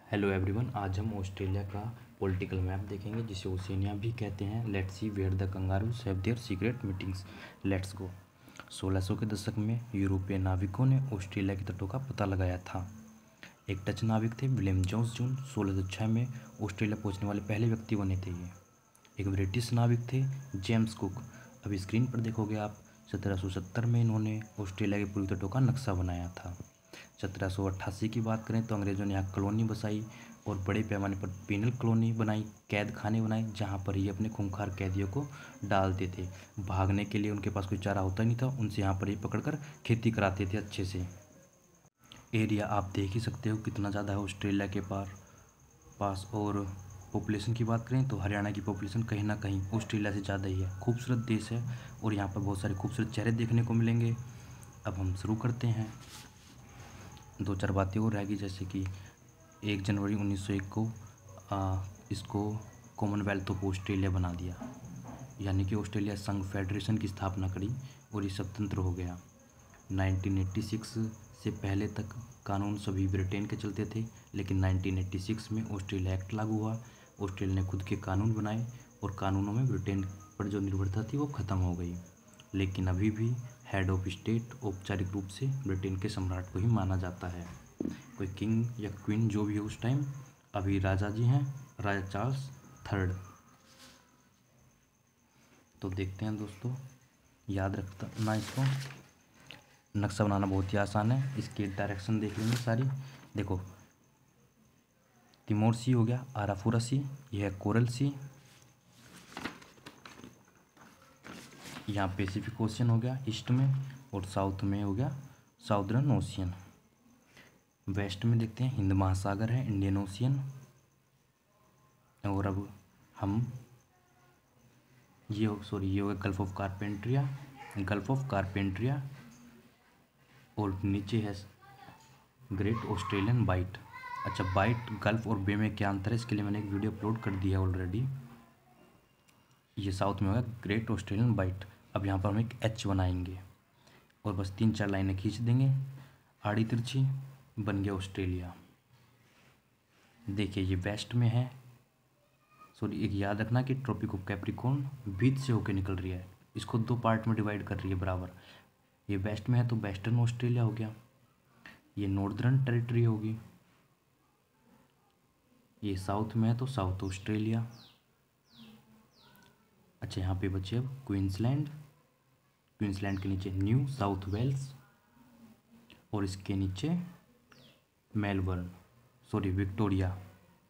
Hello everyone, आज हम Australia का पॉलिटिकल मैप देखेंगे जिसे ओशिनिया भी कहते हैं। Let's see where the kangaroos have their secret meetings. Let's go. 1600 के दशक में यूरोपीय नाविकों ने ऑस्ट्रेलिया के तटों का पता लगाया था। एक डच नाविक थे विलियम जोन्स जून 1606 में ऑस्ट्रेलिया पहुंचने वाले पहले व्यक्ति बने थे ये। एक ब्रिटिश नाविक थे जेम्स कुक। अभी स्क्रीन पर देखोगे आप, 1770 में इन्होंने ऑस्ट्रेलिया के पूर्वी तटों का नक्शा बनाया था। 1788 की बात करें तो अंग्रेज़ों ने यहाँ कॉलोनी बसाई और बड़े पैमाने पर पीनल कॉलोनी बनाई, कैद खाने बनाए, जहाँ पर ये अपने खूंखार कैदियों को डालते थे। भागने के लिए उनके पास कोई चारा होता नहीं था, उनसे यहाँ पर ही पकड़कर खेती कराते थे अच्छे से। एरिया आप देख ही सकते हो कितना ज़्यादा है ऑस्ट्रेलिया के पास। और पॉपुलेशन की बात करें तो हरियाणा की पॉपुलेशन कहीं ना कहीं ऑस्ट्रेलिया से ज़्यादा ही है। खूबसूरत देश है और यहाँ पर बहुत सारे खूबसूरत चेहरे देखने को मिलेंगे। अब हम शुरू करते हैं। दो चार बातें और रहेगी, जैसे कि 1 जनवरी 1901 को इसको कॉमनवेल्थ ऑफ ऑस्ट्रेलिया बना दिया, यानी कि ऑस्ट्रेलिया संघ फेडरेशन की स्थापना करी और ये स्वतंत्र हो गया। 1986 से पहले तक कानून सभी ब्रिटेन के चलते थे, लेकिन 1986 में ऑस्ट्रेलिया एक्ट लागू हुआ। ऑस्ट्रेलिया ने खुद के कानून बनाए और कानूनों में ब्रिटेन पर जो निर्भरता थी वो ख़त्म हो गई। लेकिन अभी भी हेड ऑफ स्टेट औपचारिक रूप से ब्रिटेन के सम्राट को ही माना जाता है। कोई किंग या क्वीन जो भी हो उस टाइम, अभी राजा जी हैं, राजा चार्ल्स थर्ड। तो देखते हैं दोस्तों, याद रखना इसको। नक्शा बनाना बहुत ही आसान है, इसकी डायरेक्शन देख लेंगे सारी। देखो, तिमोर सी हो गया, आराफुरा सी, यह है कोरल सी, यहाँ पैसिफिक ओशियन हो गया ईस्ट में, और साउथ में हो गया साउदर्न ओशियन। वेस्ट में देखते हैं हिंद महासागर है, इंडियन ओशियन। और अब हम ये हो गया गल्फ ऑफ कारपेंट्रिया, और नीचे है ग्रेट ऑस्ट्रेलियन बाइट। अच्छा, बाइट, गल्फ और बे में क्या अंतर है, इसके लिए मैंने एक वीडियो अपलोड कर दिया ऑलरेडी। ये साउथ में होगा ग्रेट ऑस्ट्रेलियन बाइट। अब यहाँ पर हम एक एच बनाएंगे और बस 3-4 लाइनें खींच देंगे आड़ी तिरछी, बन गया ऑस्ट्रेलिया। देखिए ये वेस्ट में है, एक याद रखना कि ट्रॉपिक ऑफ कैप्रिकॉर्न बीच से होकर निकल रही है, इसको 2 पार्ट में डिवाइड कर रही है बराबर। ये वेस्ट में है तो वेस्टर्न ऑस्ट्रेलिया हो गया, ये नॉर्दर्न टेरिटरी होगी। ये साउथ में है तो साउथ ऑस्ट्रेलिया। अच्छा, यहाँ पे बचे अब क्वींसलैंड के नीचे न्यू साउथ वेल्स, और इसके नीचे विक्टोरिया,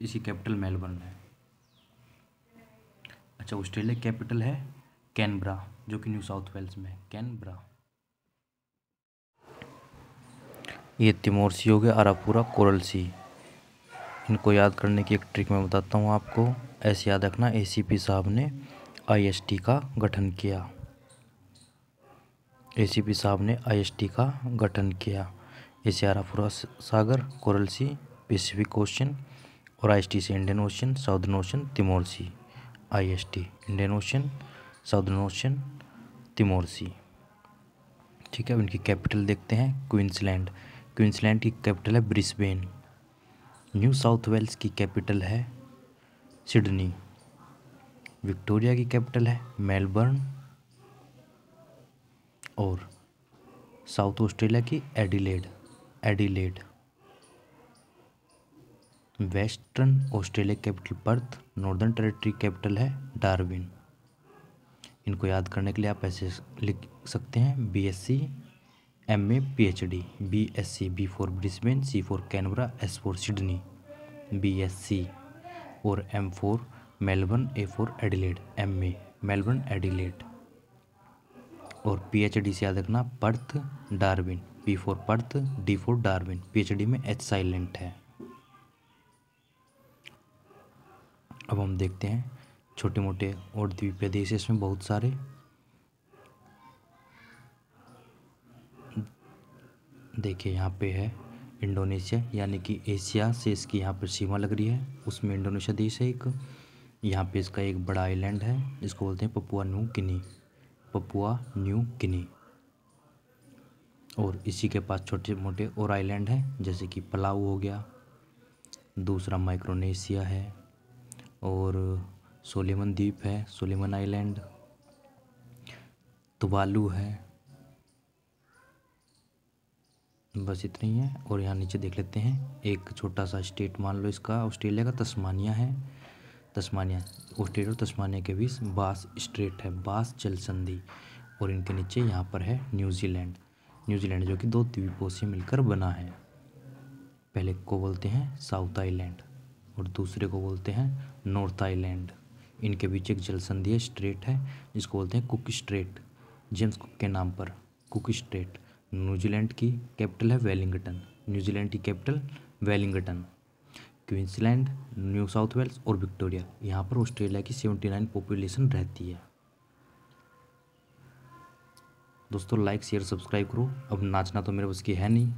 इसी कैपिटल मेलबर्न है। अच्छा, ऑस्ट्रेलिया कैपिटल है कैनबरा, जो कि न्यू साउथ वेल्स में है, कैनबरा। ये तिमोर सी हो गया, आरापुरा, कोरल सी। इनको याद करने की एक ट्रिक मैं बताता हूँ आपको। ऐसे याद रखना, एसीपी साहब ने आईएसटी का गठन किया। इसे आरापुरा सागर, कोरल सी पैसिफिक ओशियन, और आईएसटी से Indian ocean, southern ocean, Timor sea. IST Indian ocean, southern ocean, Timor sea. ठीक है, अब इनकी कैपिटल देखते हैं। क्वींसलैंड की कैपिटल है ब्रिस्बेन। न्यू साउथ वेल्स की कैपिटल है सिडनी। विक्टोरिया की कैपिटल है मेलबर्न, और साउथ ऑस्ट्रेलिया की Adelaide. Western Australia capital Perth, northern territory capital है डार्विन। इनको याद करने के लिए आप ऐसे लिख सकते हैं, BSc, MA, PhD. BSc, B for Brisbane, C for Canberra, S for Sydney, BSc. और M for Melbourne, A for Adelaide, MA Melbourne Adelaide. और पीएचडी से याद रखना Perth, Darwin, P for Perth, D for Darwin. PhD में H silent है। अब हम देखते हैं छोटे मोटे और द्वीपीय देश, इसमें बहुत सारे। देखिए यहाँ पे है इंडोनेशिया, यानी कि एशिया से इसकी यहाँ पर सीमा लग रही है, उसमें इंडोनेशिया देश है एक। यहाँ पे इसका एक बड़ा आइलैंड है, इसको बोलते हैं पपुआ न्यू गिनी। और इसी के पास छोटे मोटे और आइलैंड हैं, जैसे कि पलाऊ हो गया, दूसरा माइक्रोनेशिया है और सोलेमन द्वीप है, सोलेमन आइलैंड, तुवालू है। बस इतना ही है। और यहाँ नीचे देख लेते हैं एक छोटा सा स्टेट मान लो इसका ऑस्ट्रेलिया का तस्मानिया है। तस्मानिया, ऑस्ट्रेलिया और तस्मानिया के बीच बास स्ट्रेट है, बास जल संधि। और इनके नीचे यहाँ पर है न्यूजीलैंड। न्यूजीलैंड जो कि 2 द्वीपों से मिलकर बना है। पहले को बोलते हैं साउथ आइलैंड और दूसरे को बोलते हैं नॉर्थ आइलैंड। इनके बीच एक जल संधि है, स्ट्रेट है, जिसको बोलते हैं कुक स्ट्रेट, जेम्स कुक के नाम पर कुक स्ट्रेट। न्यूजीलैंड की कैपिटल है वेलिंगटन। न्यूजीलैंड की capital Wellington. Queensland, New South Wales और विक्टोरिया, यहाँ पर ऑस्ट्रेलिया की 79 पॉपुलेशन रहती है। दोस्तों लाइक शेयर सब्सक्राइब करो। अब नाचना तो मेरे बस की है नहीं।